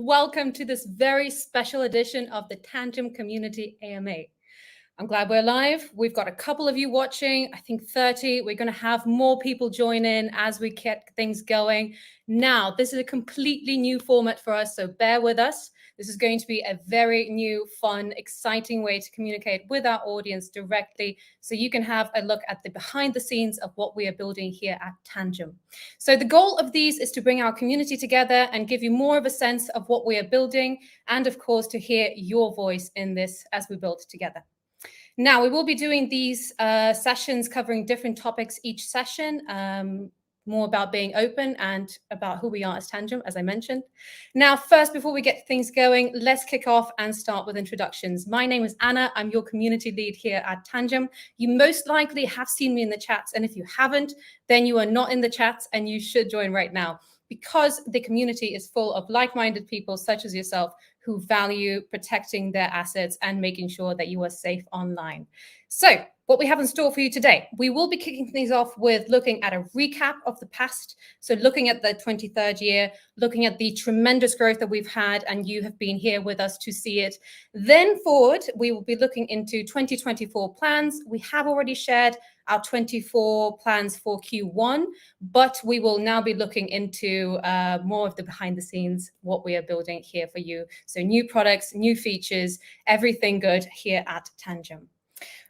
welcome to this very special edition of the Tangem Community AMA. I'm glad we're live. We've got a couple of you watching, I think 30. We're going to have more people join in as we get things going. Now, this is a completely new format for us, so bear with us. This is going to be a very new, fun, exciting way to communicate with our audience directly, so you can have a look at the behind the scenes of what we are building here at Tangem. So the goal of these is to bring our community together and give you more of a sense of what we are building, and of course, to hear your voice in this as we build together. Now, we will be doing these sessions covering different topics each session, more about being open and about who we are as Tangem, as I mentioned. Now, first, before we get things going, let's kick off and start with introductions. My name is Anna. I'm your community lead here at Tangem. You most likely have seen me in the chats, and if you haven't, then you are not in the chats, and you should join right now, because the community is full of like-minded people such as yourself who value protecting their assets and making sure that you are safe online. So what we have in store for you today, we will be kicking things off with looking at a recap of the past. So looking at the 23rd year, looking at the tremendous growth that we've had, and you have been here with us to see it. Then forward, we will be looking into 2024 plans. We have already shared our 24 plans for Q1, but we will now be looking into more of the behind the scenes, what we are building here for you. So new products, new features, everything good here at Tangem.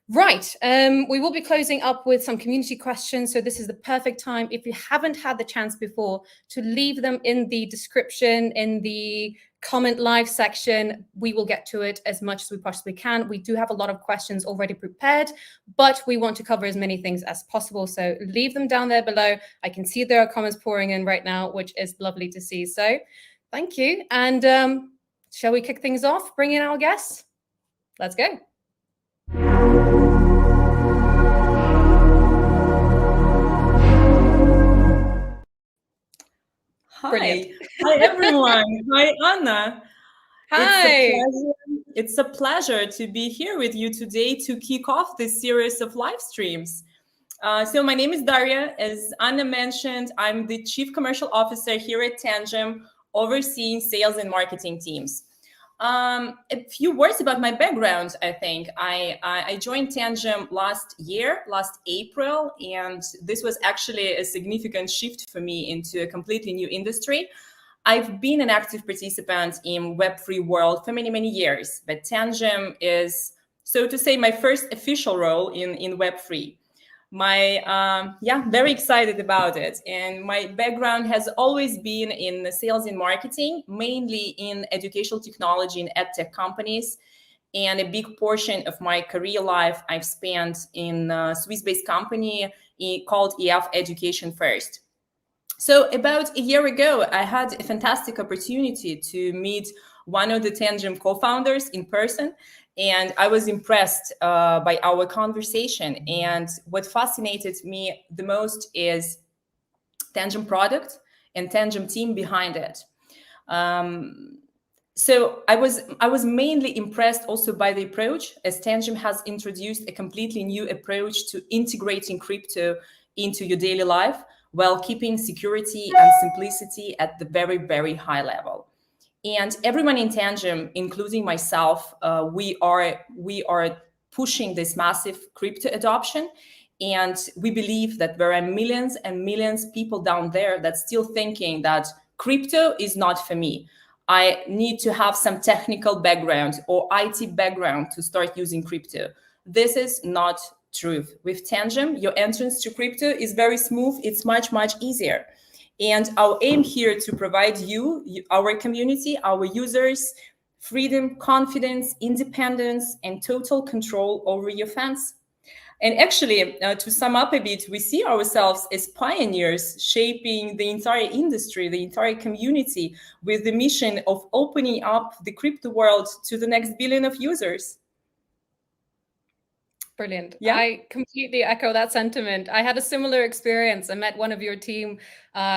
Right, we will be closing up with some community questions. So this is the perfect time, if you haven't had the chance before, to leave them in the description, in the comment live section. We will get to it as much as we possibly can. We do have a lot of questions already prepared, but we want to cover as many things as possible. So leave them down there below. I can see there are comments pouring in right now, which is lovely to see. So thank you. And shall we kick things off? Bring in our guests. Let's go. Hi. Brilliant. Hi, everyone. Hi, Anna. Hi. It's a pleasure to be here with you today to kick off this series of live streams. So my name is Darya. As Anna mentioned, I'm the Chief Commercial Officer here at Tangem, overseeing sales and marketing teams. A few words about my background, I think. I joined Tangem last April, and this was actually a significant shift for me into a completely new industry. I've been an active participant in Web3 world for many, many years, but Tangem is, so to say, my first official role in Web3. Very excited about it. And my background has always been in sales and marketing, mainly in educational technology and edtech companies. And a big portion of my career life I've spent in a Swiss-based company called EF Education First. So about a year ago, I had a fantastic opportunity to meet one of the Tangem co-founders in person. And I was impressed by our conversation. And what fascinated me the most is Tangem product and Tangem team behind it. So I was mainly impressed also by the approach, as Tangem has introduced a completely new approach to integrating crypto into your daily life while keeping security and simplicity at the very, very high level. And everyone in Tangem, including myself, we are pushing this massive crypto adoption. And we believe that there are millions and millions of people down there that still thinking that crypto is not for me. I need to have some technical background or IT background to start using crypto. This is not true. With Tangem, your entrance to crypto is very smooth. It's much, much easier. And our aim here to provide you, our community, our users, freedom, confidence, independence, and total control over your funds. And actually, to sum up a bit, we see ourselves as pioneers shaping the entire industry, the entire community, with the mission of opening up the crypto world to the next billion of users. Brilliant. Yeah. I completely echo that sentiment. I had a similar experience. I met one of your team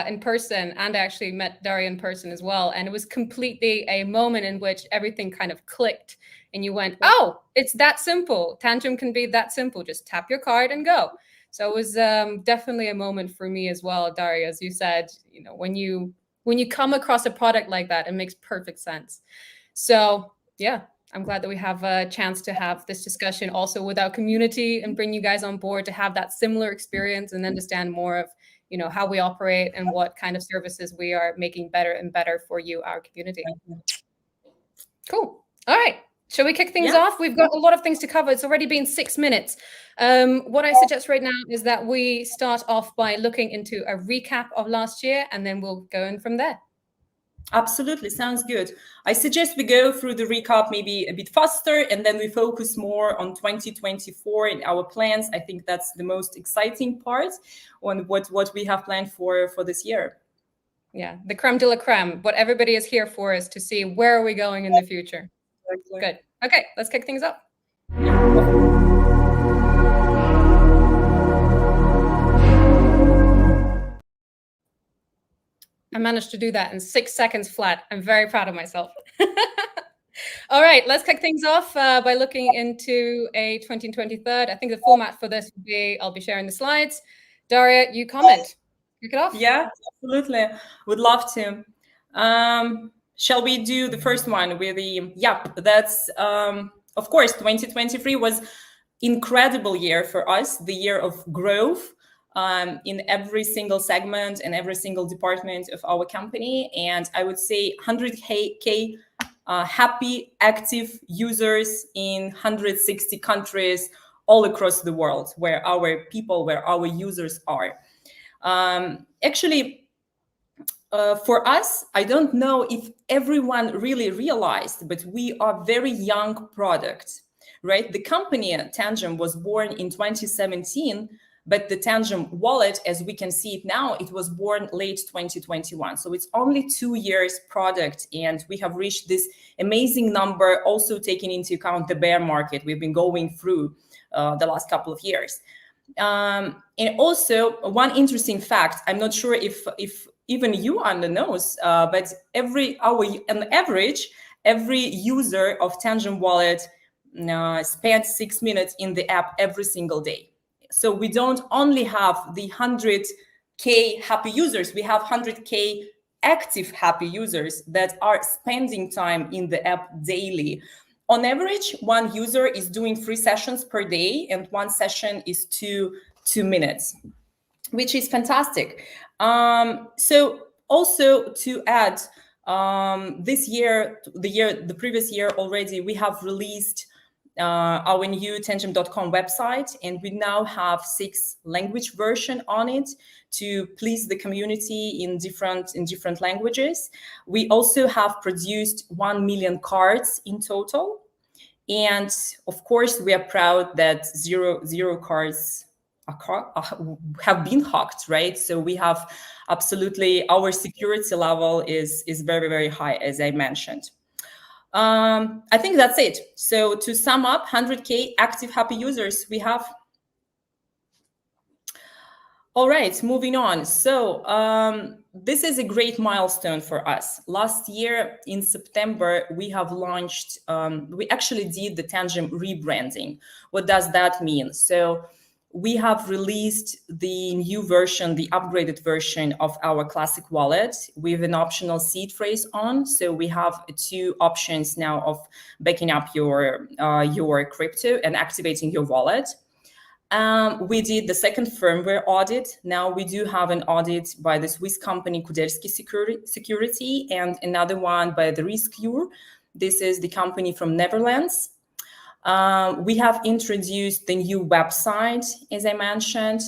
in person, and I actually met Darya in person as well. And it was completely a moment in which everything kind of clicked and you went, oh, it's that simple. Tangem can be that simple. Just tap your card and go. So it was definitely a moment for me as well, Darya, as you said, you know, when you when you come across a product like that, it makes perfect sense. So yeah, I'm glad that we have a chance to have this discussion also with our community and bring you guys on board to have that similar experience and understand more of, you know, how we operate and what kind of services we are making better and better for you, our community. Cool. All right. Shall we kick things off? We've got a lot of things to cover. It's already been 6 minutes. What I suggest right now is that we start off by looking into a recap of last year, and then we'll go in from there. Absolutely. Sounds good. I suggest we go through the recap maybe a bit faster, and then we focus more on 2024 and our plans. I think that's the most exciting part on what we have planned for this year. Yeah, the creme de la creme. What everybody is here for is to see where are we going in the future. Exactly. Good. Okay, let's kick things up. I managed to do that in 6 seconds flat. I'm very proud of myself. All right, let's kick things off by looking into a 2023. I think the format for this would be, I'll be sharing the slides. Darya, you comment. Kick it off? Yeah, absolutely. Would love to. Shall we do the first one with the, that's, of course, 2023 was incredible year for us, the year of growth in every single segment and every single department of our company. And I would say 100K happy, active users in 160 countries all across the world, where our people, where our users are. Actually, for us, I don't know if everyone really realized, but we are very young product, right? The company Tangem was born in 2017, but the Tangem Wallet, as we can see it now, it was born late 2021. So it's only 2 years product, and we have reached this amazing number, also taking into account the bear market we've been going through the last couple of years. And also one interesting fact, I'm not sure if even you on the nose, but on average, every user of Tangem Wallet spends 6 minutes in the app every single day. So we don't only have the 100K happy users, we have 100K active happy users that are spending time in the app daily. On average, one user is doing 3 sessions per day, and 1 session is two minutes, which is fantastic. So also to add, this year, the previous year already, we have released our new Tangem.com website, and we now have 6 language version on it to please the community in different languages. We also have produced 1 million cards in total, and of course we are proud that zero cards have been hacked, right? So we have absolutely, our security level is very, very high, as I mentioned. I think that's it. So to sum up, 100K active happy users we have. All right, moving on. So this is a great milestone for us. Last year in September, we have launched, we actually did the Tangem rebranding. What does that mean? So we have released the new version, the upgraded version of our classic wallet with an optional seed phrase on. So we have 2 options now of backing up your crypto and activating your wallet. We did the second firmware audit. Now we do have an audit by the Swiss company Kudelski Security and another one by the Rescue. This is the company from Netherlands. We have introduced the new website, as I mentioned.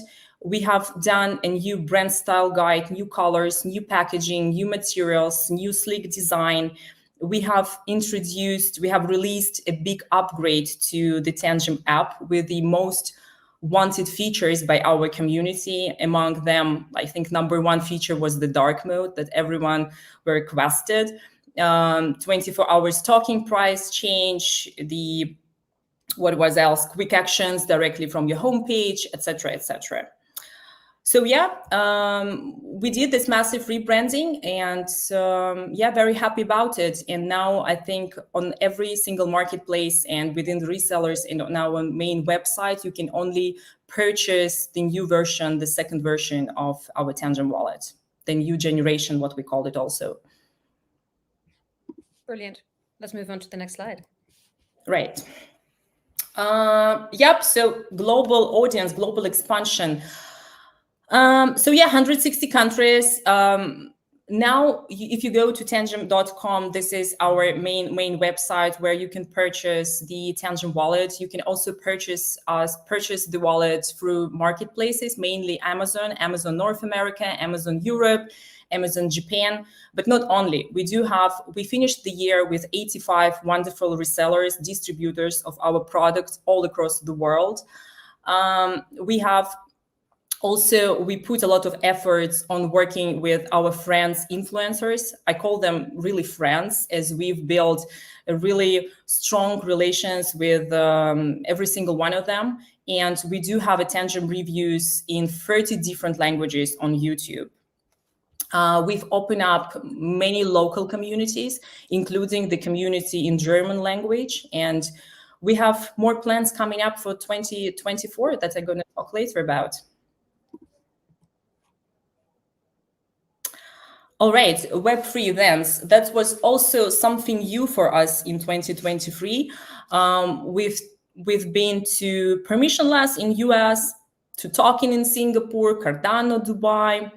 We have done a new brand style guide, new colors, new packaging, new materials, new sleek design. We have released a big upgrade to the Tangem app with the most wanted features by our community. Among them, I think number 1 feature was the dark mode that everyone requested. 24 hours talking price change, what was else? Quick actions directly from your homepage, etc., etc. So yeah, we did this massive rebranding, and very happy about it. And now I think on every single marketplace and within the resellers and on our main website, you can only purchase the new version, the second version of our Tangem wallet. new generation, what we call it also. Brilliant. Let's move on to the next slide. Right. Yep. So global audience, global expansion. So yeah, 160 countries. Now, if you go to tangem.com, this is our main website where you can purchase the Tangem Wallet. You can also purchase the wallet through marketplaces, mainly Amazon North America, Amazon Europe, Amazon Japan, but not only. We finished the year with 85 wonderful resellers, distributors of our products all across the world. We put a lot of efforts on working with our friends, influencers. I call them really friends, as we've built a really strong relations with every single one of them. And we do have a Tangem reviews in 30 different languages on YouTube. We've opened up many local communities, including the community in German language. And we have more plans coming up for 2024 that I'm going to talk later about. All right, Web3 events. That was also something new for us in 2023. We've been to Permissionless in US, to Talking in Singapore, Cardano, Dubai,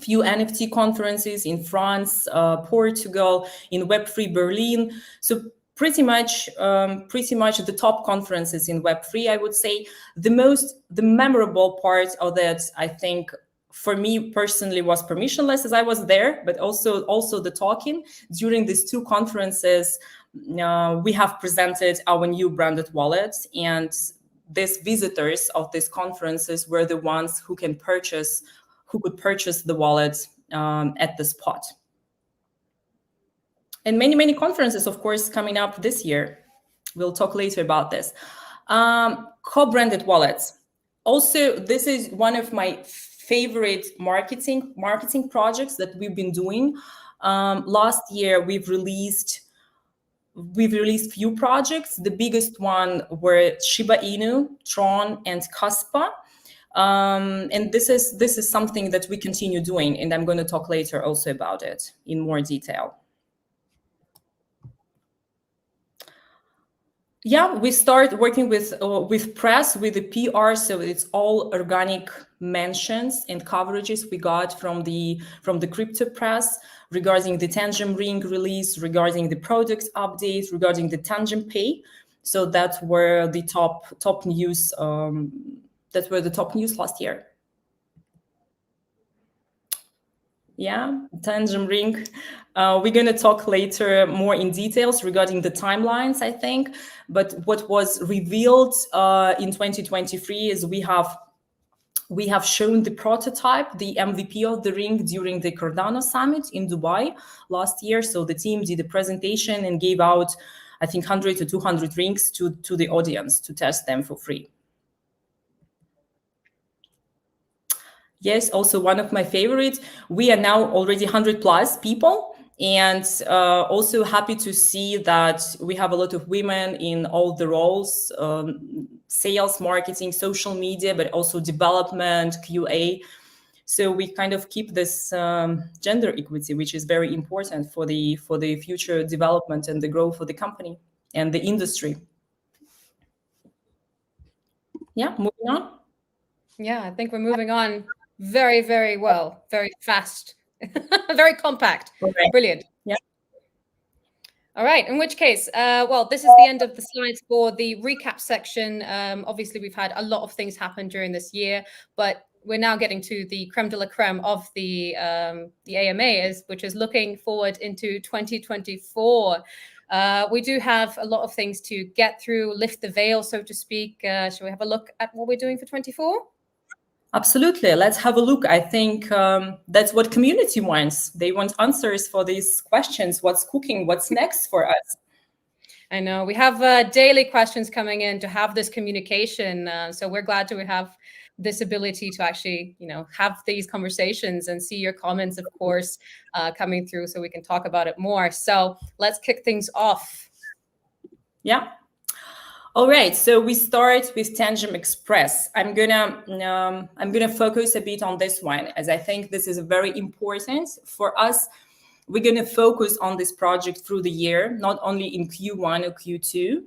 few NFT conferences in France, Portugal, in Web3 Berlin. So pretty much the top conferences in Web3, I would say. The memorable part of that, I think, for me personally, was Permissionless, as I was there, but also the Talking. During these two conferences, we have presented our new branded wallets, and these visitors of these conferences were the ones who could purchase the wallet at the spot. And many conferences, of course, coming up this year. We'll talk later about this. Co-branded wallets. Also, this is one of my favorite marketing projects that we've been doing. Last year, we've released few projects. The biggest one were Shiba Inu, Tron, and Kaspa. And this is something that we continue doing, and I'm going to talk later also about it in more detail. Yeah, we start working with press, with the PR, so it's all organic mentions and coverages we got from the crypto press regarding the Tangem Ring release, regarding the product updates, regarding the Tangem Pay. So that were the top news. That were the top news last year. Yeah, Tangem Ring. We're going to talk later more in details regarding the timelines, I think. But what was revealed in 2023 is we have shown the prototype, the MVP of the ring during the Cardano Summit in Dubai last year. So the team did a presentation and gave out, I think, 100 to 200 rings to the audience to test them for free. Yes, also one of my favorites. We are now already 100+ people, and also happy to see that we have a lot of women in all the roles, sales, marketing, social media, but also development, QA. So we kind of keep this gender equity, which is very important for the future development and the growth of the company and the industry. Yeah, moving on. Yeah, I think we're moving on very, very well, very fast, very compact. Okay. Brilliant. Yeah. All right. In which case, well, this is the end of the slides for the recap section. Obviously, we've had a lot of things happen during this year, but we're now getting to the creme de la creme of the AMA, which is looking forward into 2024. We do have a lot of things to get through, lift the veil, so to speak. Shall we have a look at what we're doing for 24? Absolutely. Let's have a look. I think that's what community wants. They want answers for these questions. What's cooking? What's next for us? I know we have daily questions coming in to have this communication. So we're glad to have this ability to actually, have these conversations and see your comments, of course, coming through so we can talk about it more. So let's kick things off. Yeah. All right, so we start with Tangem Express. I'm gonna focus a bit on this one, as I think this is very important for us. We're gonna focus on this project through the year, not only in Q1 or Q2.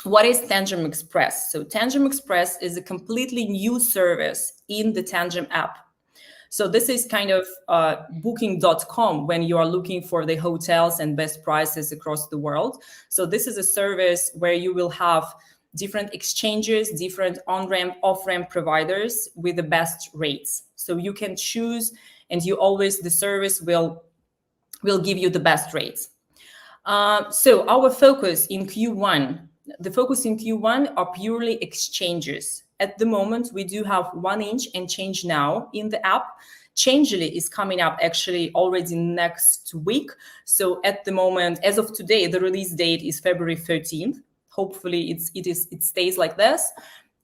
What is Tangem Express? So Tangem Express is a completely new service in the Tangem app. So this is kind of booking.com when you are looking for the hotels and best prices across the world. So this is a service where you will have different exchanges, different on-ramp, off-ramp providers with the best rates. So you can choose, and the service will give you the best rates. So our focus in Q1, are purely exchanges. At the moment, we do have 1inch and Change Now in the app. Changely is coming up actually already next week. So at the moment, as of today, the release date is February 13th. Hopefully it stays like this.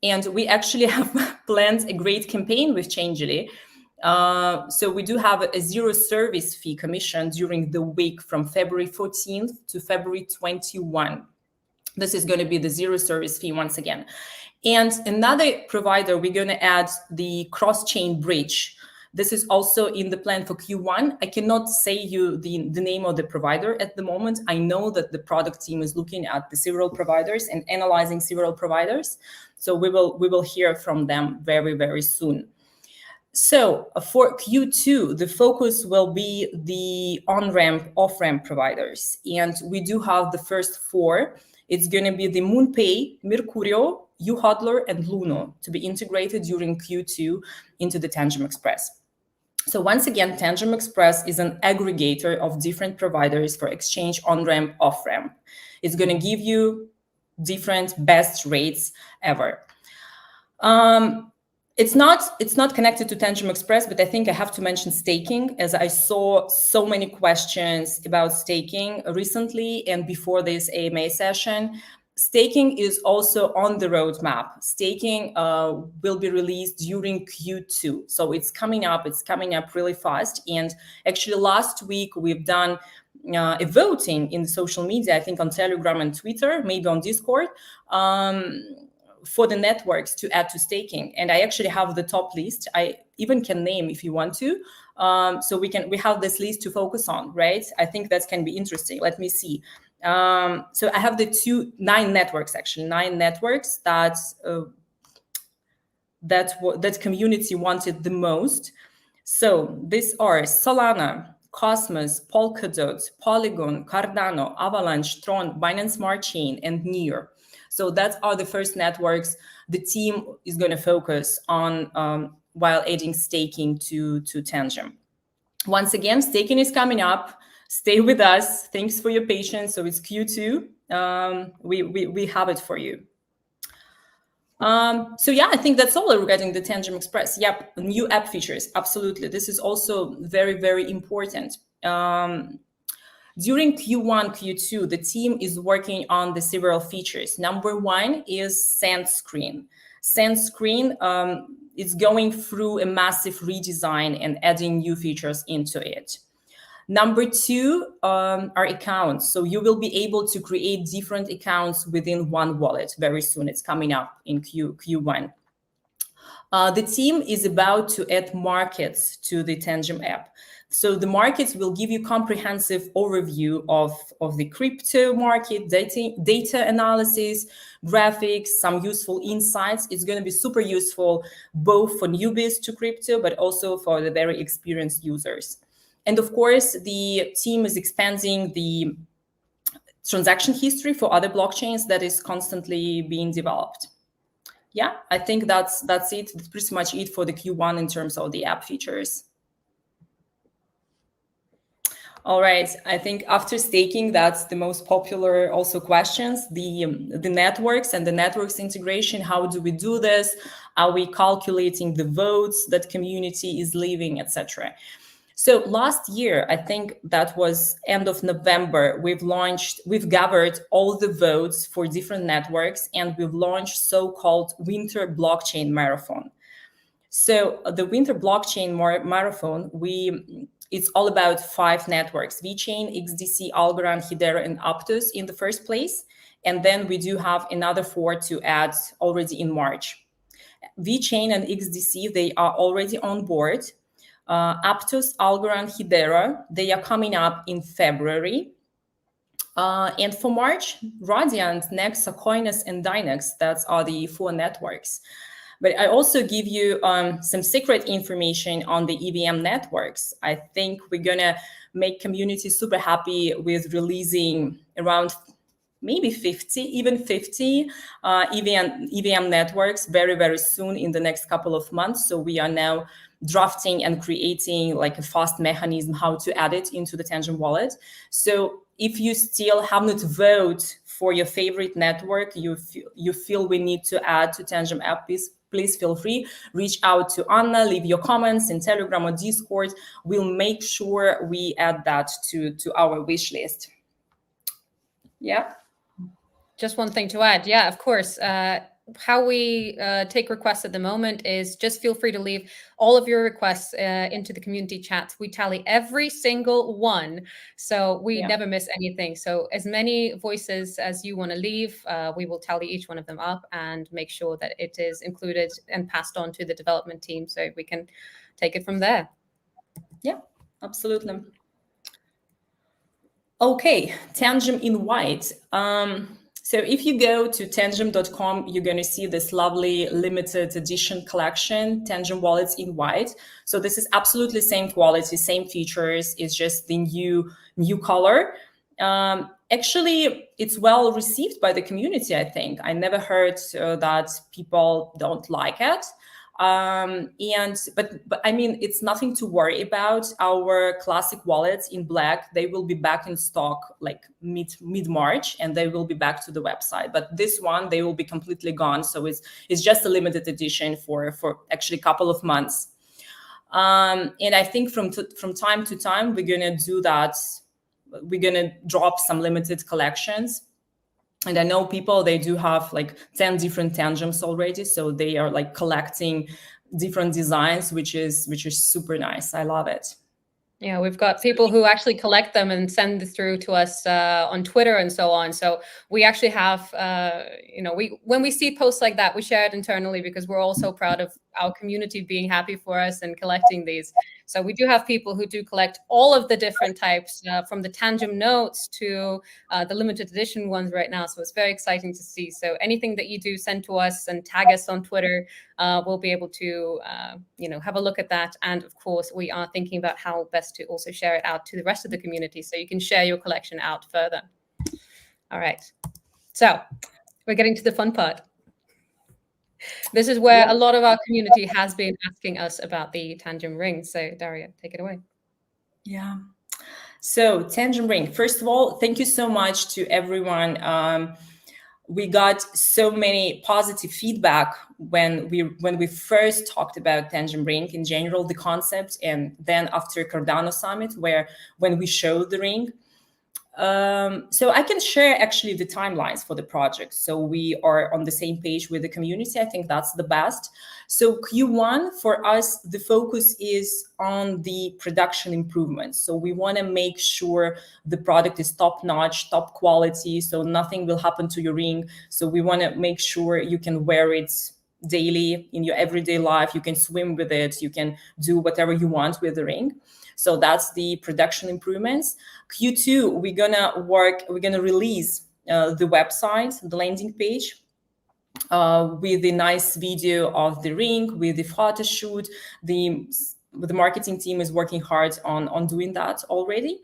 And we actually have planned a great campaign with Changely. So we do have a zero service fee commission during the week from February 14th to February 21. This is going to be the zero service fee once again. And another provider, we're going to add the cross-chain bridge. This is also in the plan for Q1. I cannot say you the name of the provider at the moment. I know that the product team is looking at the several providers and analyzing several providers. So we will hear from them very, very soon. So for Q2, the focus will be the on-ramp, off-ramp providers. And we do have the first 4. It's going to be the MoonPay, Mercurio, uHodler, and Luno to be integrated during Q2 into the Tangem Express. So once again, Tangem Express is an aggregator of different providers for exchange on-ramp, off-ramp. It's going to give you different best rates ever. It's not connected to Tangem Express, but I think I have to mention staking, as I saw so many questions about staking recently and before this AMA session. Staking is also on the roadmap. Staking will be released during Q2. So it's coming up really fast. And actually last week we've done a voting in social media, I think on Telegram and Twitter, maybe on Discord, for the networks to add to staking. And I actually have the top list. I even can name if you want to. So we have this list to focus on, right? I think that can be interesting. Let me see. So I have the 9 networks that community wanted the most. So these are Solana, Cosmos, Polkadot, Polygon, Cardano, Avalanche, Tron, Binance Smart Chain, and Near. So that are the first networks the team is going to focus on while adding staking to Tangem. Once again, staking is coming up. Stay with us. Thanks for your patience. So it's Q2. We have it for you. So yeah, I think that's all regarding the Tangem Express. Yep, new app features. Absolutely. This is also very, very important. During Q1, Q2, the team is working on the several features. Number 1 is Send Screen. Send Screen is going through a massive redesign and adding new features into it. Number 2 are accounts. So you will be able to create different accounts within one wallet very soon. It's coming up in Q1. The team is about to add markets to the Tangem app. So the markets will give you comprehensive overview of the crypto market, data analysis, graphics, some useful insights. It's going to be super useful both for newbies to crypto, but also for the very experienced users. And of course, the team is expanding the transaction history for other blockchains that is constantly being developed. Yeah, I think that's it. That's pretty much it for the Q1 in terms of the app features. All right, I think after staking, that's the most popular also questions, the networks and the networks integration. How do we do this? Are we calculating the votes that community is leaving, etc.? So last year, I think that was end of November, we've gathered all the votes for different networks, and we've launched so-called Winter Blockchain Marathon. So the Winter Blockchain Marathon, it's all about 5 networks: VeChain, XDC, Algorand, Hedera, and Aptos in the first place. And then we do have another 4 to add already in March. VeChain and XDC, they are already on board. Aptos, Algorand, Hedera, they are coming up in February. And for March, Radiant, Nexa, Coinus, and Dynex, that are the 4 networks. But I also give you some secret information on the EVM networks. I think we're going to make community super happy with releasing around maybe 50, even 50 EVM networks very, very soon in the next couple of months. So we are now drafting and creating like a fast mechanism how to add it into the Tangem wallet. So if you still have not voted for your favorite network, you feel we need to add to Tangem app, please feel free, reach out to Anna, leave your comments in Telegram or Discord. We'll make sure we add that to our wish list. Yeah. Just one thing to add. Yeah, of course. How we take requests at the moment is just feel free to leave all of your requests into the community chat. We tally every single one, so we never miss anything. So as many voices as you want to leave, we will tally each one of them up and make sure that it is included and passed on to the development team so we can take it from there. Yeah, absolutely. Okay, Tangem in white. So if you go to tangem.com, you're going to see this lovely limited edition collection, Tangem Wallets in white. So this is absolutely same quality, same features. It's just the new color. Actually, it's well received by the community, I think. I never heard that people don't like it. But I mean, it's nothing to worry about. Our classic wallets in black, they will be back in stock like mid-March, and they will be back to the website. But this one, they will be completely gone. So it's just a limited edition for actually a couple of months. And I think from time to time, we're gonna do that. We're gonna drop some limited collections. And I know people, they do have like 10 different Tangems already. So they are like collecting different designs, which is super nice. I love it. Yeah, we've got people who actually collect them and send it through to us on Twitter and so on. So we actually have, when we see posts like that, we share it internally because we're all so proud of our community being happy for us and collecting these. So we do have people who do collect all of the different types from the Tangem notes to the limited edition ones right now. So it's very exciting to see. So anything that you do send to us and tag us on Twitter, we'll be able to, have a look at that. And of course, we are thinking about how best to also share it out to the rest of the community so you can share your collection out further. All right. So we're getting to the fun part. This is where a lot of our community has been asking us about the Tangem Ring. So Darya, take it away. Yeah. So Tangem Ring, first of all, thank you so much to everyone. We got so many positive feedback when we first talked about Tangem Ring in general, the concept, and then after Cardano Summit, when we showed the ring. So I can share actually the timelines for the project. So we are on the same page with the community. I think that's the best. So Q1 for us, the focus is on the production improvements. So we want to make sure the product is top-notch, top quality, so nothing will happen to your ring. So we want to make sure you can wear it daily in your everyday life. You can swim with it. You can do whatever you want with the ring. So that's the production improvements. Q2, we're gonna release the website, the landing page, with a nice video of the ring, with the photo shoot. The marketing team is working hard on doing that already.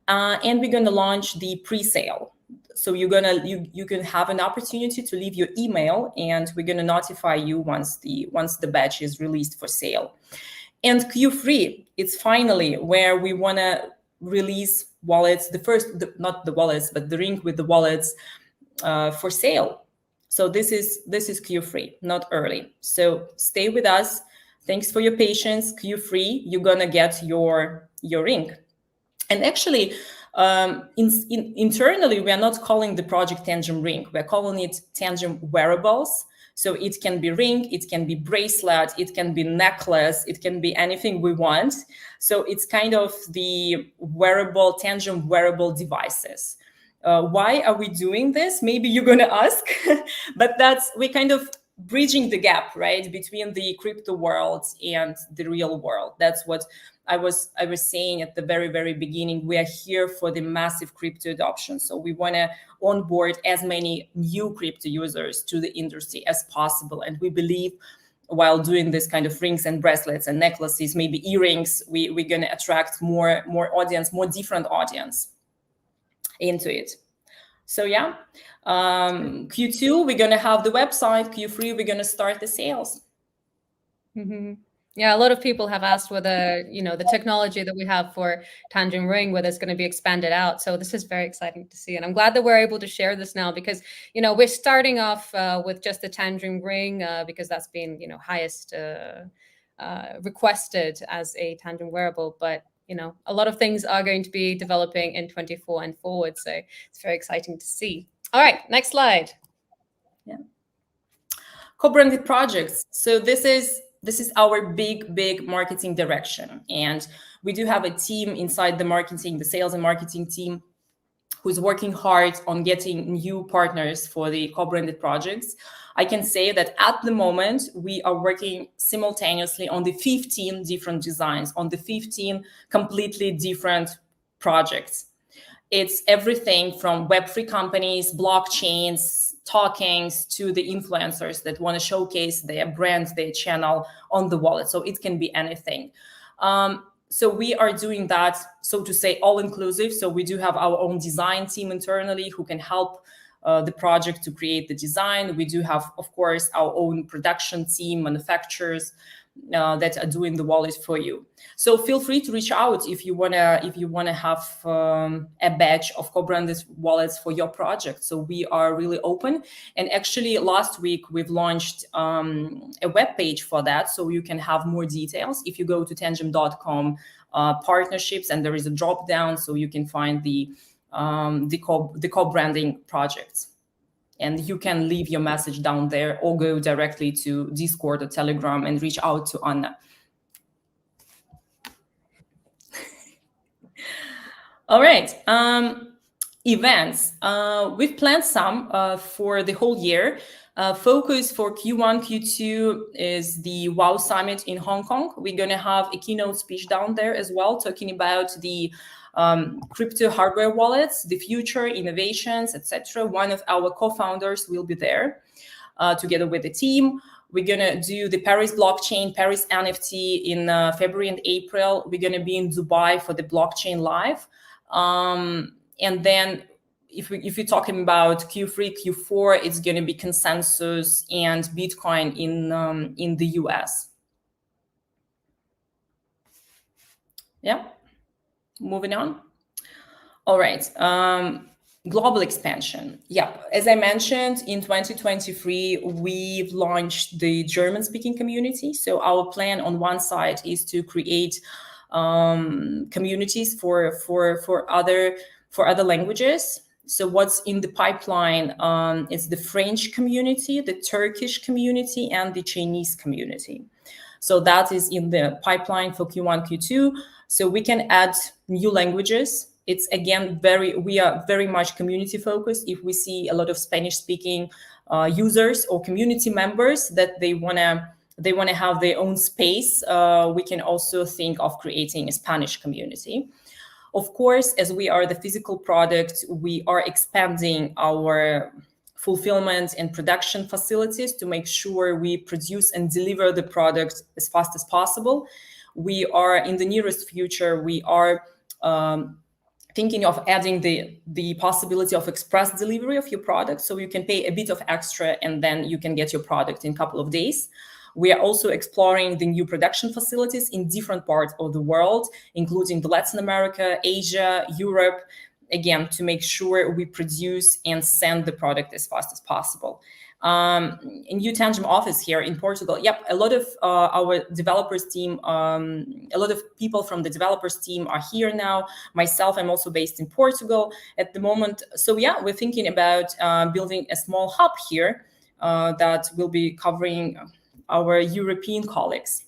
And we're gonna launch the pre-sale. So you can have an opportunity to leave your email, and we're gonna notify you once the batch is released for sale. And Q3, it's finally where we want to release wallets, not the wallets, but the ring with the wallets for sale. So this is Q3, not early. So stay with us. Thanks for your patience. Q3, you're going to get your ring. And actually, internally, we are not calling the project Tangem Ring. We're calling it Tangem Wearables. So it can be ring, it can be bracelet, it can be necklace, it can be anything we want. So it's kind of the Tangem wearable devices. Why are we doing this? Maybe you're going to ask, but we're kind of bridging the gap, right, between the crypto world and the real world. That's what I was saying at the very beginning. We are here for the massive crypto adoption. So we want to onboard as many new crypto users to the industry as possible. And we believe while doing this kind of rings and bracelets and necklaces, maybe earrings, we're going to attract more audience, more different audience into it. So yeah, Q2, we're going to have the website. Q3, we're going to start the sales. Mm-hmm. Yeah, a lot of people have asked whether, the technology that we have for Tangem Ring, whether it's going to be expanded out. So this is very exciting to see. And I'm glad that we're able to share this now because, we're starting off with just the Tangem Ring because that's been, highest requested as a Tangem wearable. But, a lot of things are going to be developing in 24 and forward. So it's very exciting to see. All right, next slide. Yeah. Co-branded projects. So this is our big marketing direction. And we do have a team inside the sales and marketing team, who's working hard on getting new partners for the co-branded projects. I can say that at the moment, we are working simultaneously on the 15 different designs, on the 15 completely different projects. It's everything from Web3 companies, blockchains, tokens, to the influencers that want to showcase their brand, their channel on the wallet. So it can be anything. So we are doing that, so to say, all-inclusive. So we do have our own design team internally who can help the project to create the design. We do have, of course, our own production team, manufacturers that are doing the wallet for you. So feel free to reach out if you wanna have a batch of co-branded wallets for your project. So we are really open. And actually, last week we've launched a web page for that, so you can have more details. If you go to tangem.com partnerships, and there is a drop down, so you can find the co-branding projects. And you can leave your message down there or go directly to Discord or Telegram and reach out to Anna. All right. Events. We've planned some for the whole year. Focus for Q1, Q2 is the WOW Summit in Hong Kong. We're going to have a keynote speech down there as well, talking about the crypto hardware wallets, the future, innovations, etc. One of our co-founders will be there together with the team. We're going to do the Paris blockchain, Paris NFT in February and April. We're going to be in Dubai for the blockchain live. And then if you're talking about Q3, Q4, it's going to be consensus and Bitcoin in the US. Yeah. Moving on. All right. Global expansion. Yeah. As I mentioned, in 2023, we've launched the German-speaking community. So our plan on one side is to create communities for other languages. So what's in the pipeline is the French community, the Turkish community, and the Chinese community. So that is in the pipeline for Q1, Q2. So we can add new languages. It's again we are very much community focused. If we see a lot of Spanish speaking users or community members that they wanna have their own space, we can also think of creating a Spanish community. Of course, as we are the physical product, we are expanding our fulfillment and production facilities to make sure we produce and deliver the product as fast as possible. We are, in the nearest future, we are thinking of adding the possibility of express delivery of your product. So you can pay a bit of extra and then you can get your product in a couple of days. We are also exploring the new production facilities in different parts of the world, including the Latin America, Asia, Europe, again, to make sure we produce and send the product as fast as possible. In new Tangem office here in Portugal, yep, a lot of our developers team, a lot of people from the developers team are here now. Myself, I'm also based in Portugal at the moment. So yeah, we're thinking about building a small hub here that will be covering our European colleagues.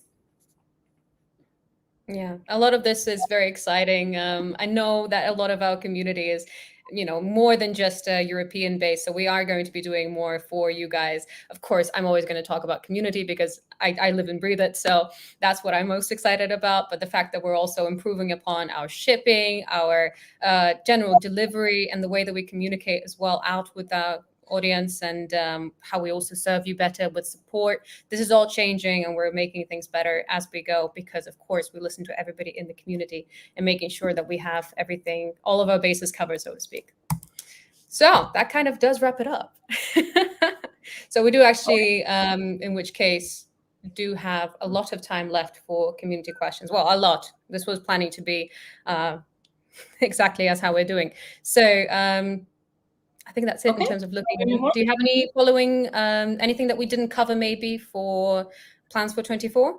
Yeah, a lot of this is very exciting. I know that a lot of our community is more than just European based. So we are going to be doing more for you guys. Of course, I'm always going to talk about community because I live and breathe it. So that's what I'm most excited about. But the fact that we're also improving upon our shipping, our general delivery, and the way that we communicate as well out with our audience, and how we also serve you better with support. This is all changing, and we're making things better as we go, because of course we listen to everybody in the community and making sure that we have everything, all of our bases covered, so to speak. So that kind of does wrap it up. So we do actually, in which case, do have a lot of time left for community questions. Well, a lot. This was planning to be exactly as how we're doing. So I think that's it in terms of looking. Do you have any following, anything that we didn't cover maybe for plans for 24?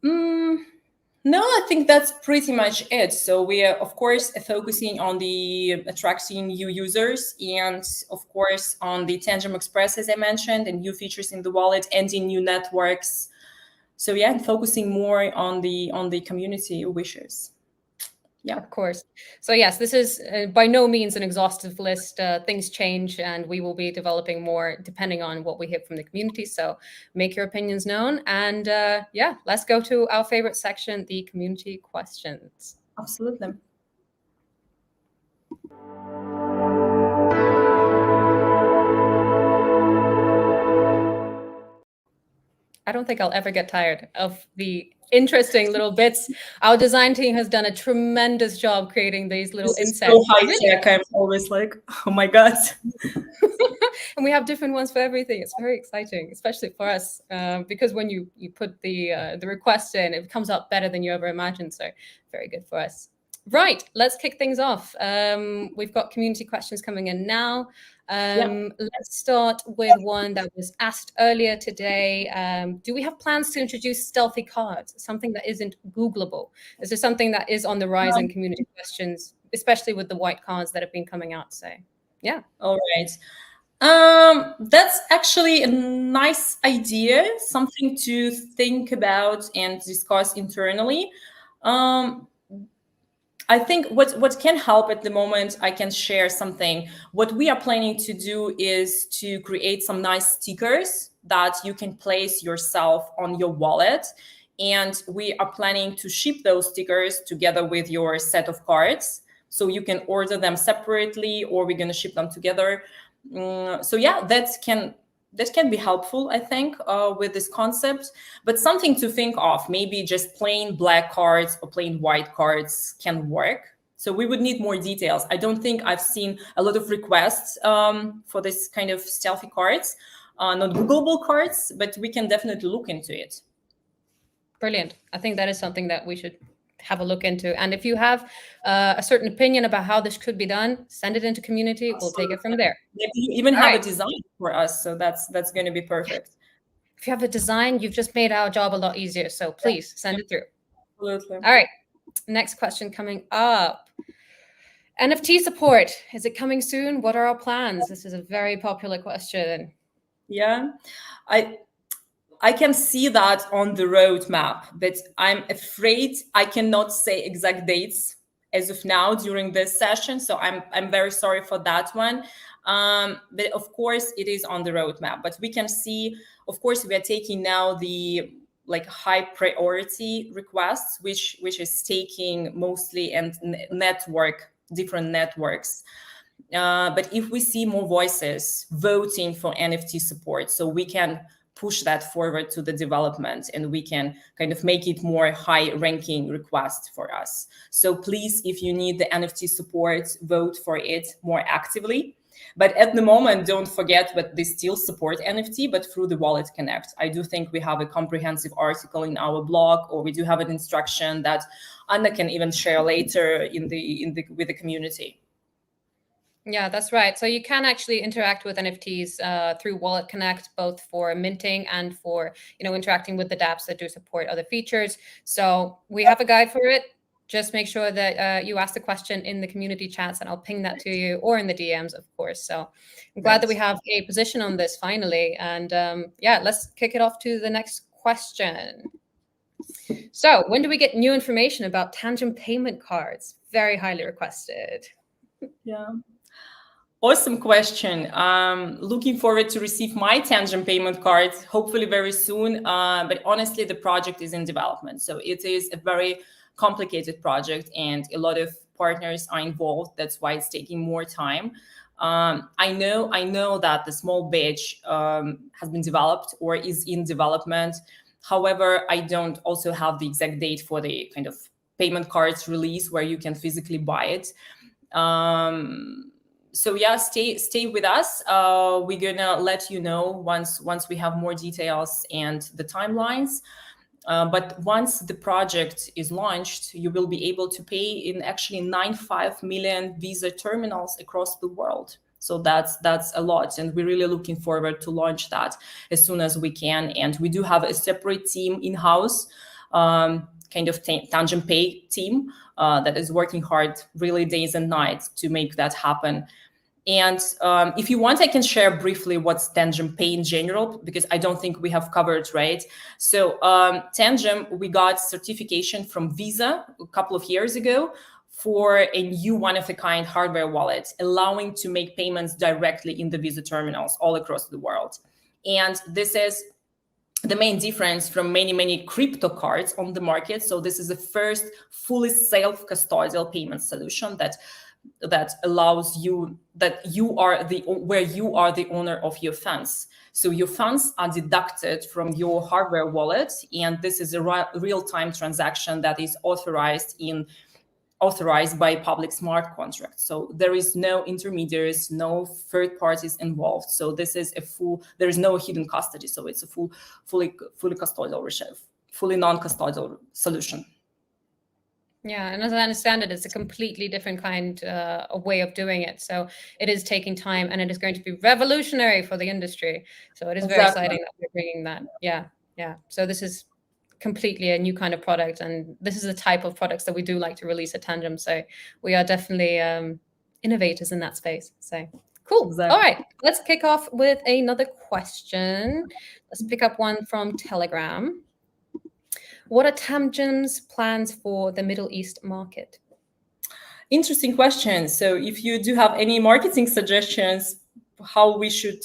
No, I think that's pretty much it. So we are, of course, focusing on the attracting new users, and of course on the Tangem Express, as I mentioned, and new features in the wallet, and in new networks. So yeah, and focusing more on the community wishes. Yeah, of course. So yes, this is by no means an exhaustive list. Things change, and we will be developing more depending on what we hear from the community. So make your opinions known. And yeah, let's go to our favorite section, the community questions. Absolutely. I don't think I'll ever get tired of the interesting little bits. Our design team has done a tremendous job creating these little insets. So high tech. I'm always like, oh my God. And we have different ones for everything. It's very exciting, especially for us, because when you put the request in, it comes up better than you ever imagined. So very good for us. Right, let's kick things off. We've got community questions coming in now. Let's start with one that was asked earlier today. Do we have plans to introduce stealthy cards, something that isn't Googleable? Is there something that is on the rise in community questions, especially with the white cards that have been coming out? So, yeah. All right. That's actually a nice idea, something to think about and discuss internally. I think what can help at the moment, I can share something. What we are planning to do is to create some nice stickers that you can place yourself on your wallet. And we are planning to ship those stickers together with your set of cards. So you can order them separately, or we're going to ship them together. So yeah, that can be helpful, I think, with this concept. But something to think of, maybe just plain black cards or plain white cards can work. So we would need more details. I don't think I've seen a lot of requests for this kind of stealthy cards, not Googleable cards, but we can definitely look into it. Brilliant. I think that is something that we should have a look into. And if you have a certain opinion about how this could be done, send it into community. We'll take it from there. Maybe you even have a design for us, so that's going to be perfect. If you have a design, you've just made our job a lot easier. So please send it through. Absolutely. All right. Next question coming up. NFT support. Is it coming soon? What are our plans? This is a very popular question. Yeah, I can see that on the roadmap, but I'm afraid I cannot say exact dates as of now during this session. So I'm very sorry for that one. But of course it is on the roadmap, but we can see, of course, we are taking now the high priority requests, which is taking mostly and different networks. But if we see more voices voting for NFT support, so we can push that forward to the development, and we can kind of make it more high ranking request for us. So please, if you need the NFT support, vote for it more actively. But at the moment, don't forget that they still support NFT, but through the WalletConnect. I do think we have a comprehensive article in our blog, or we do have an instruction that Anna can even share later with the community. Yeah, that's right. So you can actually interact with NFTs through WalletConnect, both for minting and for interacting with the dApps that do support other features. So we have a guide for it. Just make sure that you ask the question in the community chats, and I'll ping that to you, or in the DMs, of course. So I'm glad that we have a position on this finally. And yeah, let's kick it off to the next question. So when do we get new information about Tangem payment cards? Very highly requested. Yeah. Awesome question. Looking forward to receive my Tangem payment card, hopefully very soon. But honestly, the project is in development. So it is a very complicated project and a lot of partners are involved. That's why it's taking more time. I know that the small badge has been developed or is in development. However, I don't also have the exact date for the kind of payment cards release where you can physically buy it. So yeah, stay with us. We're gonna let you know once we have more details and the timelines. But once the project is launched, you will be able to pay in actually 95 million Visa terminals across the world. So that's a lot, and we're really looking forward to launch that as soon as we can. And we do have a separate team in-house, kind of Tangem Pay team that is working hard really days and nights to make that happen. And if you want, I can share briefly what's Tangem Pay in general, because I don't think we have covered, right? So Tangem, we got certification from Visa a couple of years ago for a new one-of-a-kind hardware wallet, allowing to make payments directly in the Visa terminals all across the world. And this is the main difference from many crypto cards on the market. So this is the first fully self-custodial payment solution that allows you that you are the owner of your funds. So your funds are deducted from your hardware wallet, and this is a real-time transaction that is authorized by public smart contracts. So there is no intermediaries, no third parties involved. So this is there is no hidden custody. So it's a fully custodial, fully non-custodial solution. Yeah, and as I understand it, it's a completely different kind of way of doing it. So it is taking time, and it is going to be revolutionary for the industry. So it is very exciting that we're bringing that. Yeah. So this is completely a new kind of product, and this is the type of products that we do like to release at Tangem. So we are definitely innovators in that space. So cool. Exactly. All right, let's kick off with another question. Let's pick up one from Telegram. What are Tangem's plans for the Middle East market? Interesting question. So if you do have any marketing suggestions, how we should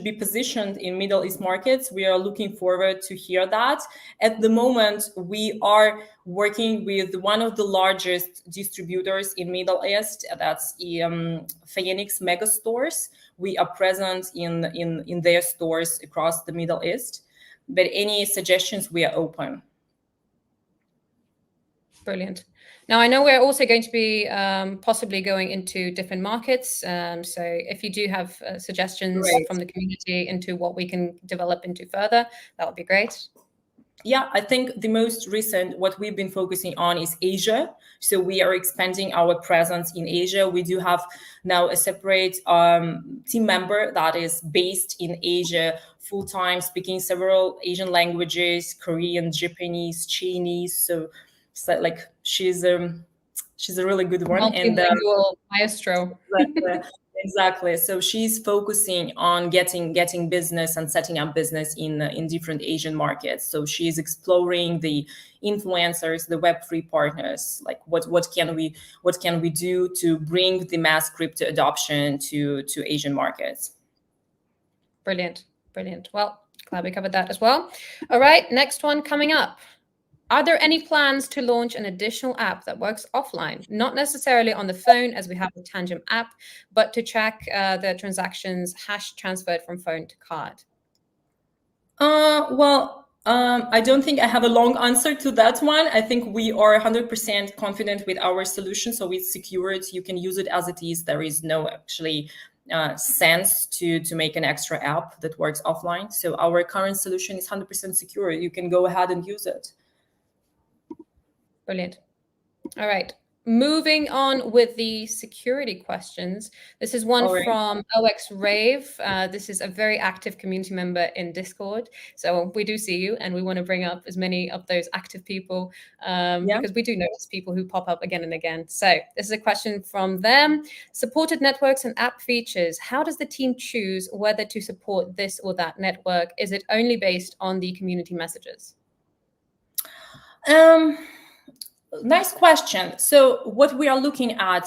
be positioned in Middle East markets, we are looking forward to hear that. At the moment, we are working with one of the largest distributors in Middle East. That's Phoenix Mega Stores. We are present in their stores across the Middle East. But any suggestions, we are open. Brilliant. Now, I know we're also going to be possibly going into different markets. So if you do have suggestions from the community into what we can develop into further, that would be great. Yeah, I think the most recent, what we've been focusing on is Asia. So we are expanding our presence in Asia. We do have now a separate team member that is based in Asia full-time, speaking several Asian languages, Korean, Japanese, Chinese. So like she's a really good one. Multilingual maestro. Exactly. So she's focusing on getting business and setting up business in different Asian markets. So she's exploring the influencers, the Web3 partners, like what can we do to bring the mass crypto adoption to Asian markets. Brilliant. Well, glad we covered that as well. All right, next one coming up. Are there any plans to launch an additional app that works offline, not necessarily on the phone as we have the Tangem app, but to track the transactions hash transferred from phone to card? I don't think I have a long answer to that one. I think we are 100% confident with our solution. So it's secured. You can use it as it is. There is no actually sense to make an extra app that works offline. So our current solution is 100% secure. You can go ahead and use it. Brilliant. All right. Moving on with the security questions. This is one from OX Rave. This is a very active community member in Discord. So we do see you, and we want to bring up as many of those active people because we do notice people who pop up again and again. So this is a question from them. Supported networks and app features. How does the team choose whether to support this or that network? Is it only based on the community messages? Nice question. So what we are looking at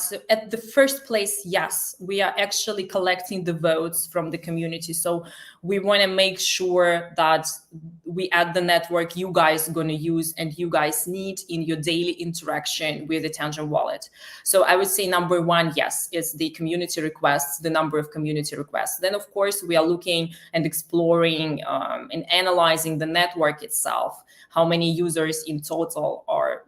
the first place, yes, we are actually collecting the votes from the community. So we want to make sure that we add the network you guys are going to use and you guys need in your daily interaction with the Tangem wallet. So I would say number one, yes, is the community requests, the number of community requests. Then, of course, we are looking and exploring and analyzing the network itself, how many users in total are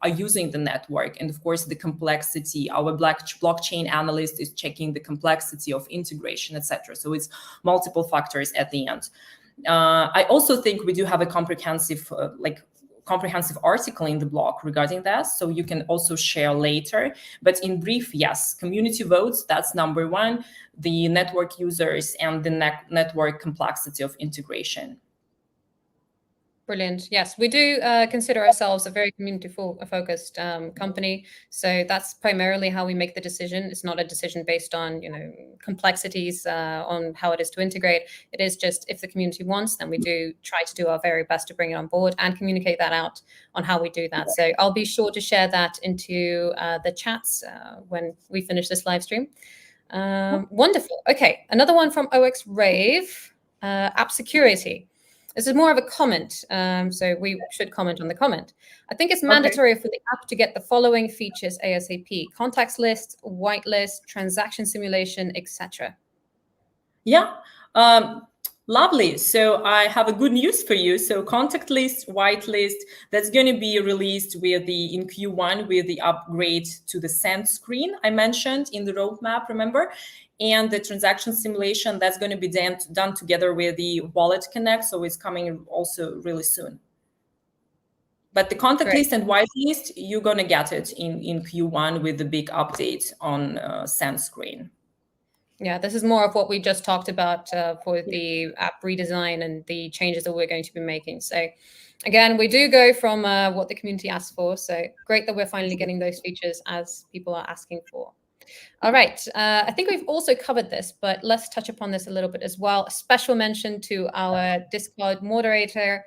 using the network, and of course the complexity. Our blockchain analyst is checking the complexity of integration, etc. So it's multiple factors at the end. I also think we do have a comprehensive article in the blog regarding that, so you can also share later. But in brief, yes, community votes, that's number one, the network users and the network complexity of integration. Brilliant. Yes, we do consider ourselves a very community-focused company. So that's primarily how we make the decision. It's not a decision based on, complexities on how it is to integrate. It is just if the community wants, then we do try to do our very best to bring it on board and communicate that out on how we do that. So I'll be sure to share that into the chats when we finish this live stream. Wonderful. Okay, another one from OX Rave, app security. This is more of a comment, so we should comment on the comment. I think it's mandatory for the app to get the following features ASAP: contacts list, whitelist, transaction simulation, etc. Yeah, lovely. So I have a good news for you. So contact list, whitelist, that's going to be released in Q1 with the upgrade to the send screen I mentioned in the roadmap, remember? And the transaction simulation, that's going to be done together with the WalletConnect. So it's coming also really soon. But the contact list and whitelist, you're going to get it in Q1 with the big update on send screen. Yeah, this is more of what we just talked about for the app redesign and the changes that we're going to be making. So again, we do go from what the community asks for. So great that we're finally getting those features as people are asking for. All right. I think we've also covered this, but let's touch upon this a little bit as well. A special mention to our Discord moderator,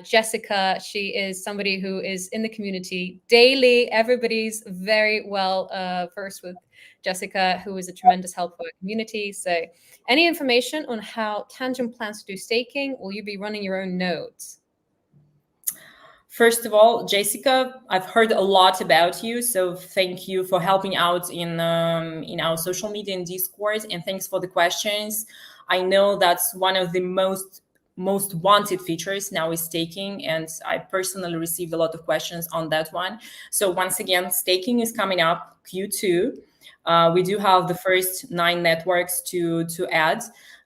Jessica. She is somebody who is in the community daily. Everybody's very well versed with Jessica, who is a tremendous help for our community. So any information on how Tangem plans to do staking? Will you be running your own nodes? First of all, Jessica, I've heard a lot about you, so thank you for helping out in our social media and Discord, and thanks for the questions. I know that's one of the most wanted features now is staking, and I personally received a lot of questions on that one. So once again, staking is coming up Q2. We do have the first 9 networks to add.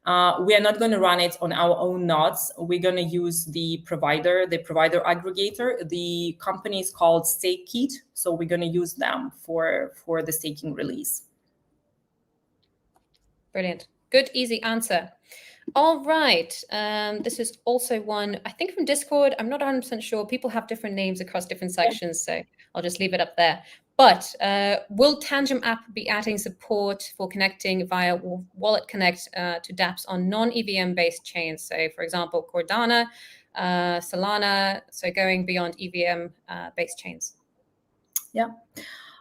We are not going to run it on our own nodes. We're going to use the provider aggregator. The company is called StakeKit, so we're going to use them for the staking release. Brilliant. Good, easy answer. All right. This is also one, I think, from Discord. I'm not 100% sure. People have different names across different sections, so I'll just leave it up there. But will Tangem app be adding support for connecting via WalletConnect to dApps on non-EVM based chains? So, for example, Cardano, Solana, so going beyond EVM based chains. Yeah.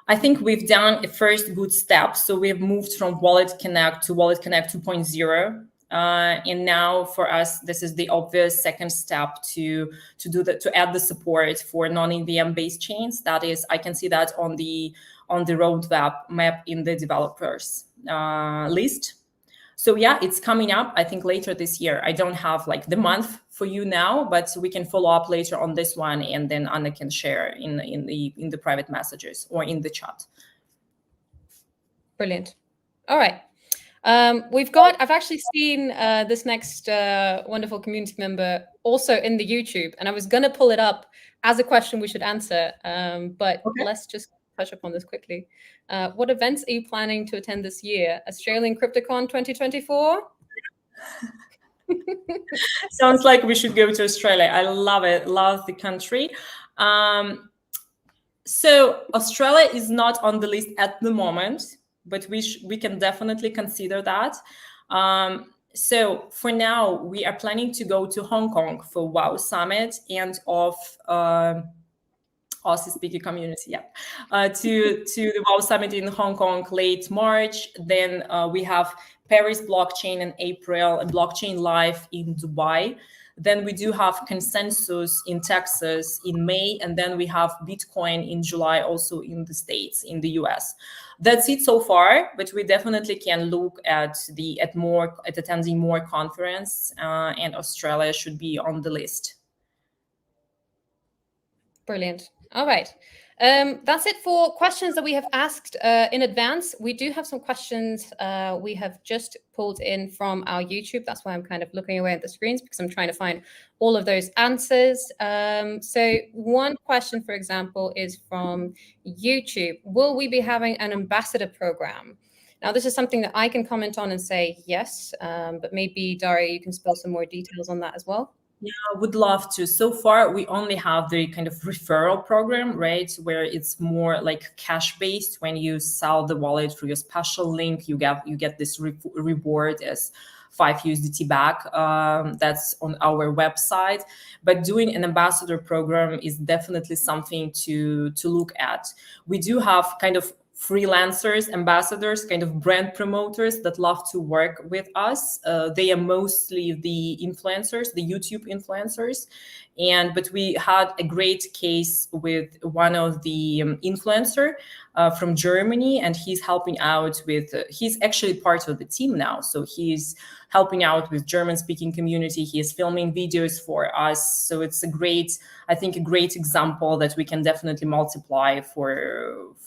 I think we've done a first good step. So we've moved from WalletConnect to WalletConnect 2.0. And now for us, this is the obvious second step to add the support for non-EVM based chains. That is, I can see that on the roadmap map in the developers list. So yeah, it's coming up, I think, later this year. I don't have like the month for you now, but we can follow up later on this one, and then Anna can share in the private messages or in the chat. Brilliant. All right. I've actually seen this next wonderful community member also in the YouTube, and I was going to pull it up as a question we should answer, but let's just touch upon this quickly. What events are you planning to attend this year? Australian CryptoCon 2024? Sounds like we should go to Australia. I love it. Love the country. So Australia is not on the list at the moment, but we can definitely consider that. So for now, we are planning to go to Hong Kong for WOW Summit end of Aussie speaking community, to the WoW Summit in Hong Kong late March. Then we have Paris Blockchain in April, and Blockchain Live in Dubai. Then we do have Consensus in Texas in May, and then we have Bitcoin in July, also in the States, in the US. That's it so far, but we definitely can look at attending more conference, and Australia should be on the list. Brilliant. All right. That's it for questions that we have asked in advance. We do have some questions we have just pulled in from our YouTube. That's why I'm kind of looking away at the screens, because I'm trying to find all of those answers. So one question, for example, is from YouTube. Will we be having an ambassador program? Now, this is something that I can comment on and say yes, but maybe, Darya, you can spill some more details on that as well. Yeah, I would love to. So far, we only have the kind of referral program, right? Where it's more like cash based. When you sell the wallet through your special link, you get this reward as 5 USDT back. That's on our website. But doing an ambassador program is definitely something to look at. We do have kind of freelancers, ambassadors, kind of brand promoters that love to work with us. They are mostly the influencers, the YouTube influencers. But we had a great case with one of the influencer from Germany, and he's helping out with, he's actually part of the team now. So he's helping out with German-speaking community. He is filming videos for us. So it's a great example that we can definitely multiply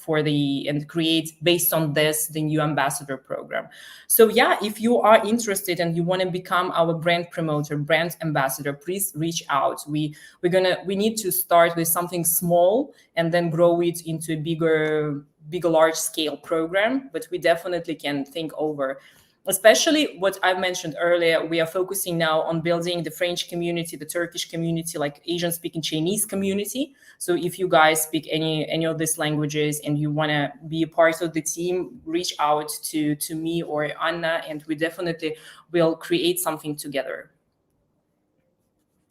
and create based on this, the new ambassador program. So yeah, if you are interested and you want to become our brand promoter, brand ambassador, please reach out. We need to start with something small and then grow it into a bigger large scale program, but we definitely can think over, especially what I mentioned earlier. We are focusing now on building the French community, the Turkish community, like Asian speaking Chinese community. So if you guys speak any of these languages and you want to be a part of the team, reach out to me or Anna, and we definitely will create something together.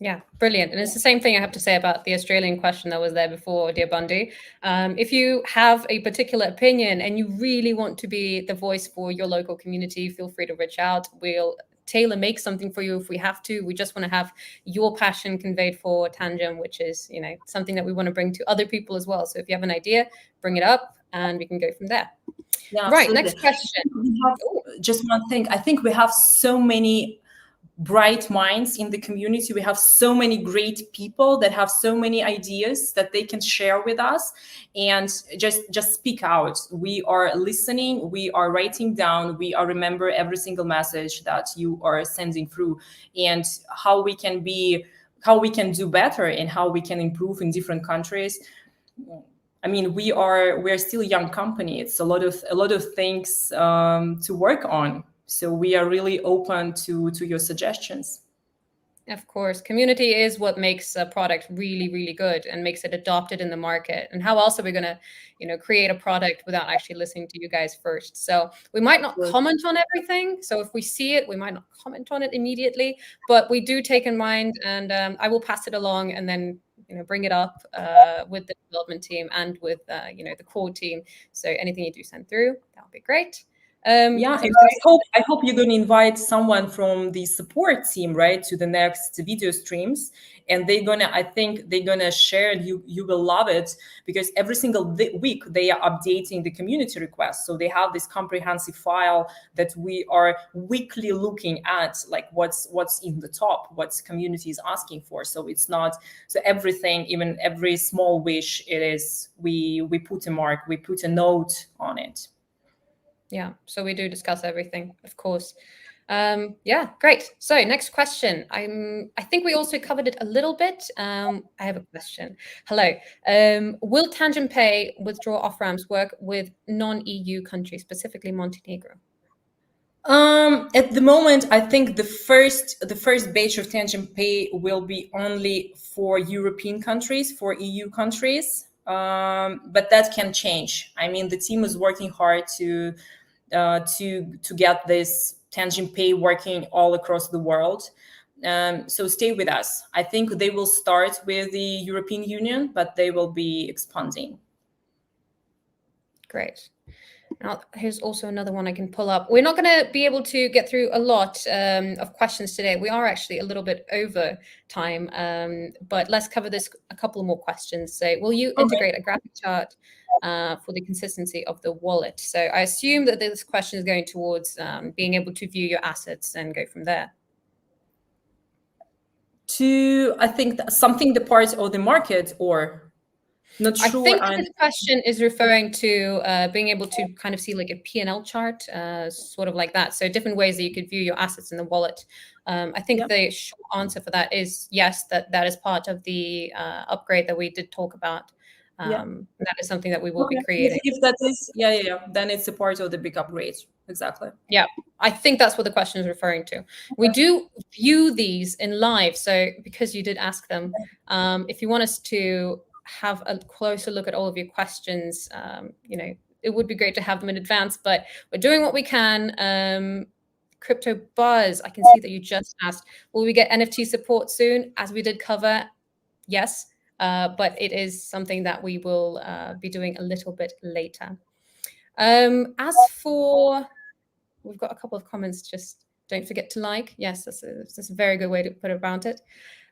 Yeah, brilliant. And it's the same thing I have to say about the Australian question that was there before, dear Bundy. If you have a particular opinion and you really want to be the voice for your local community, feel free to reach out. We'll tailor make something for you if we have to. We just want to have your passion conveyed for Tangem, which is, something that we want to bring to other people as well. So if you have an idea, bring it up and we can go from there. Yeah, right. Absolutely. Next question. Just one thing. I think we have so many bright minds in the community. We have so many great people that have so many ideas that they can share with us, and just speak out. We are listening, we are writing down, we are remember every single message that you are sending through, and how we can do better and how we can improve in different countries. I mean, we're still a young company. It's a lot of things to work on. So we are really open to your suggestions. Of course, community is what makes a product really, really good and makes it adopted in the market. And how else are we going to, create a product without actually listening to you guys first? So we might not comment on everything. So if we see it, we might not comment on it immediately, but we do take in mind, and I will pass it along and then bring it up with the development team and with the core team. So anything you do send through, that would be great. And I hope you're going to invite someone from the support team, right, to the next video streams, and I think they're gonna share, and you will love it, because every single week they are updating the community requests. So they have this comprehensive file that we are weekly looking at, like what's in the top, what community is asking for. So it's not everything, even every small wish, it is we put a mark, we put a note on it. Yeah, so we do discuss everything, of course. Yeah, great. So next question. I think we also covered it a little bit. I have a question. Hello. Will Tangem Pay withdraw off-ramps work with non-EU countries, specifically Montenegro? At the moment, I think the first batch of Tangem Pay will be only for European countries, for EU countries. But that can change. I mean, the team is working hard to get this Tangem Pay working all across the world. So stay with us. I think they will start with the European Union, but they will be expanding. Great. Now, here's also another one I can pull up. We're not going to be able to get through a lot of questions today. We are actually a little bit over time, but let's cover this a couple more questions. So will you integrate a graphic chart for the consistency of the wallet? So I assume that this question is going towards being able to view your assets and go from there. I think something the parts of the market, or not sure. I think this question is referring to being able to kind of see like a P&L chart, sort of like that. So different ways that you could view your assets in the wallet. I think the short answer for that is yes, that is part of the upgrade that we did talk about. That is something that we will be creating. If that is, then it's a part of the big upgrade. Exactly. Yeah, I think that's what the question is referring to. We do view these in live. So because you did ask them, if you want us to have a closer look at all of your questions, it would be great to have them in advance, but we're doing what we can. Crypto Buzz, I can see that you just asked, will we get NFT support soon? As we did cover, yes, but it is something that we will be doing a little bit later. As for, we've got a couple of comments, just don't forget to like. Yes, that's a very good way to put about it.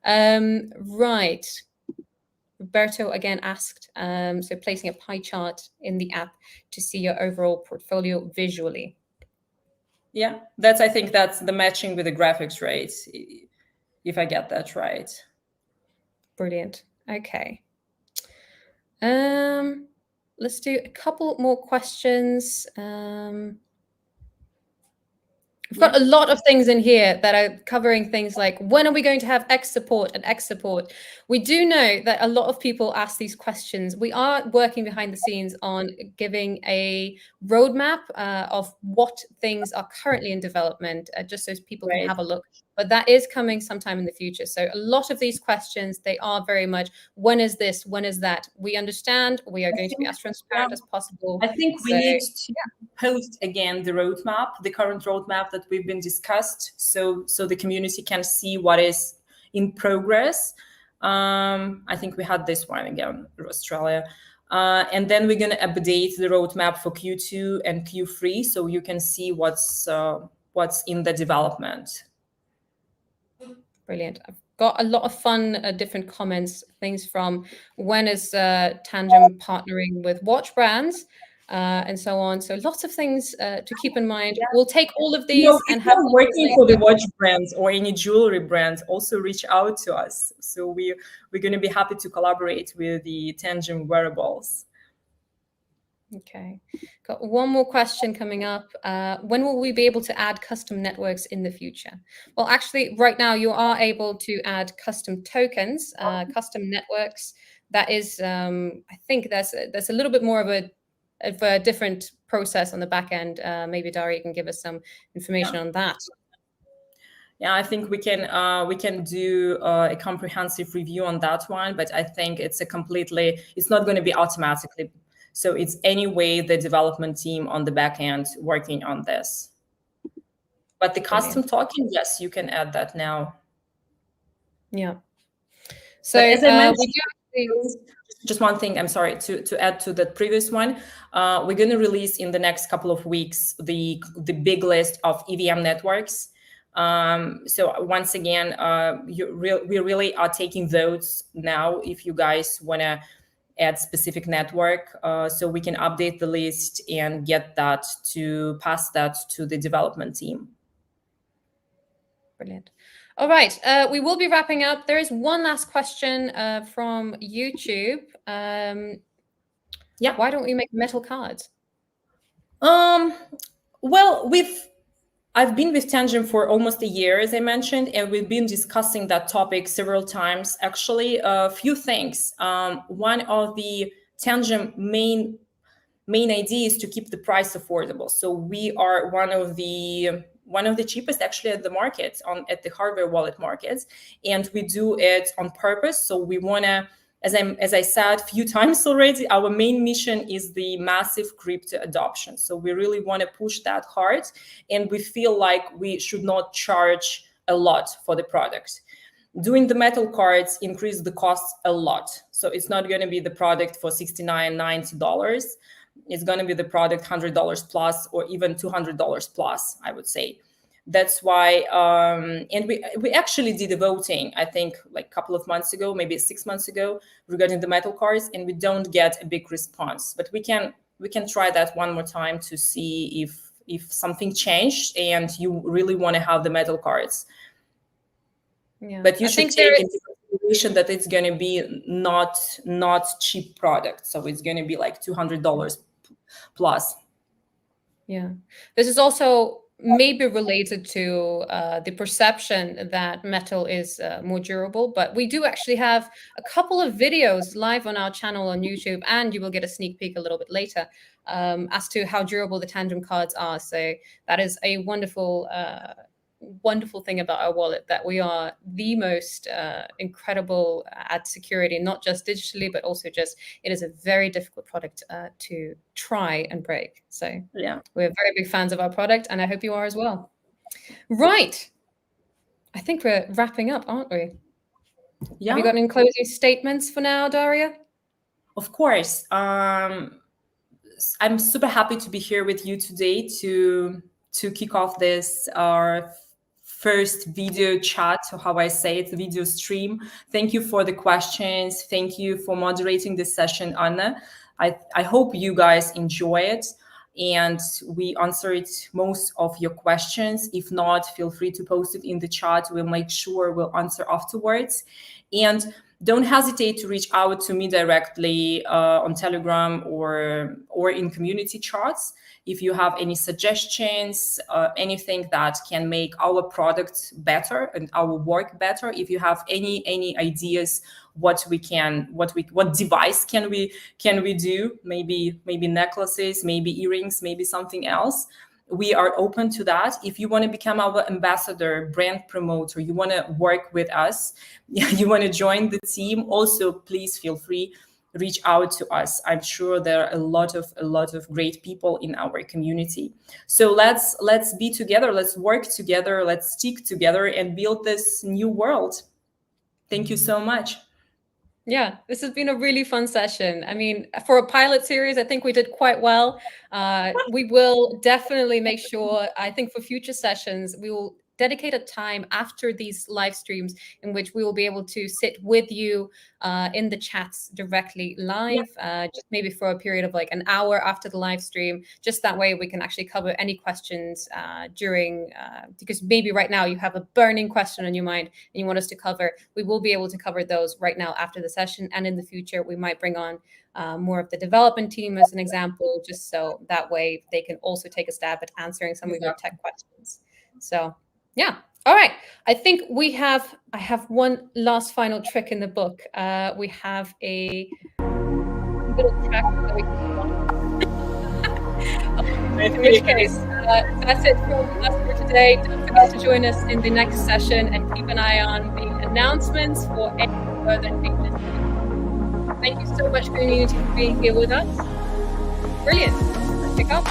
Right. Roberto again asked, so placing a pie chart in the app to see your overall portfolio visually. Yeah, I think that's the matching with the graphics, right? If I get that right. Brilliant. Okay. Let's do a couple more questions. We've got a lot of things in here that are covering things like, when are we going to have X support and X support? We do know that a lot of people ask these questions. We are working behind the scenes on giving a roadmap of what things are currently in development, just so people can have a look. But that is coming sometime in the future. So a lot of these questions, they are very much, when is this? When is that? We understand. We are going to be as transparent as possible. I think we need to post again the roadmap, the current roadmap that we've been discussed, so the community can see what is in progress. I think we had this one again, Australia. And then we're going to update the roadmap for Q2 and Q3, so you can see what's in the development. Brilliant. I've got a lot of fun different comments, things from when is Tangem partnering with watch brands and so on. So lots of things to keep in mind. We'll take all of these and have working for the watch brands or any jewelry brands, also reach out to us. So we're going to be happy to collaborate with the Tangem wearables. Okay, got one more question coming up. When will we be able to add custom networks in the future? Well, actually, right now you are able to add custom tokens, custom networks. That is, I think there's a little bit more of a different process on the back end. Maybe Darya can give us some information on that. Yeah, I think we can do a comprehensive review on that one, but I think it's not going to be automatically. So it's anyway the development team on the back end working on this. But the custom token, yes, you can add that now. Yeah. So as I mentioned, just one thing, I'm sorry, to add to the previous one, we're going to release in the next couple of weeks the big list of EVM networks. So once again, we really are taking votes now if you guys want to add specific network, so we can update the list and pass that to the development team. Brilliant. All right, we will be wrapping up. There is one last question from YouTube. Yeah. Why don't we make metal cards? Well, I've been with Tangem for almost a year, as I mentioned, and we've been discussing that topic several times. Actually, a few things. One of the Tangem main idea is to keep the price affordable. So we are one of the cheapest actually at the market, at the hardware wallet markets, and we do it on purpose. So we want to, as I said a few times already, our main mission is the massive crypto adoption. So we really want to push that hard, and we feel like we should not charge a lot for the product. Doing the metal cards increase the costs a lot. So it's not going to be the product for $69, $90. It's going to be the product $100 plus, or even $200 plus, I would say. That's why, and we actually did a voting, I think like a couple of months ago, maybe 6 months ago, regarding the metal cards, and we don't get a big response. But we can try that one more time to see if something changed and you really want to have the metal cards. Yeah. But you should take into consideration that it's going to be not cheap product, so it's going to be like $200 plus. Yeah, this is also maybe related to the perception that metal is more durable, but we do actually have a couple of videos live on our channel on YouTube, and you will get a sneak peek a little bit later as to how durable the Tangem cards are. So that is a wonderful thing about our wallet, that we are the most incredible at security, not just digitally, but also just it is a very difficult product to try and break. So yeah, we're very big fans of our product, and I hope you are as well. Right. I think we're wrapping up, aren't we? Yeah. Have you got any closing statements for now, Darya? Of course. I'm super happy to be here with you today to kick off this our first video chat, or how I say it, video stream. Thank you for the questions. Thank you for moderating this session, Anna. I hope you guys enjoy it and we answered most of your questions. If not, feel free to post it in the chat. We'll make sure we'll answer afterwards. And don't hesitate to reach out to me directly on Telegram or in community chats if you have any suggestions, anything that can make our product better and our work better. If you have any ideas, what device can we do? Maybe necklaces, maybe earrings, maybe something else. We are open to that. If you want to become our ambassador, brand promoter, you want to work with us, you want to join the team, also please feel free, reach out to us. I'm sure there are a lot of great people in our community. So let's be together, let's work together, let's stick together and build this new world. Thank you so much. Yeah, this has been a really fun session. I mean, for a pilot series, I think we did quite well. We will definitely make sure, I think for future sessions, we will dedicate a time after these live streams in which we will be able to sit with you in the chats directly live, just maybe for a period of like an hour after the live stream. Just that way we can actually cover any questions during, because maybe right now you have a burning question on your mind and you want us to cover. We will be able to cover those right now after the session, and in the future we might bring on more of the development team as an example, just so that way they can also take a stab at answering some of your tech questions. So yeah. All right. I think I have one last final trick in the book. We have a little track that we can on. In which case, that's it from us for today. Don't forget to join us in the next session and keep an eye on the announcements for any further changes. Thank you so much, community, for being here with us. Brilliant. Let's pick up.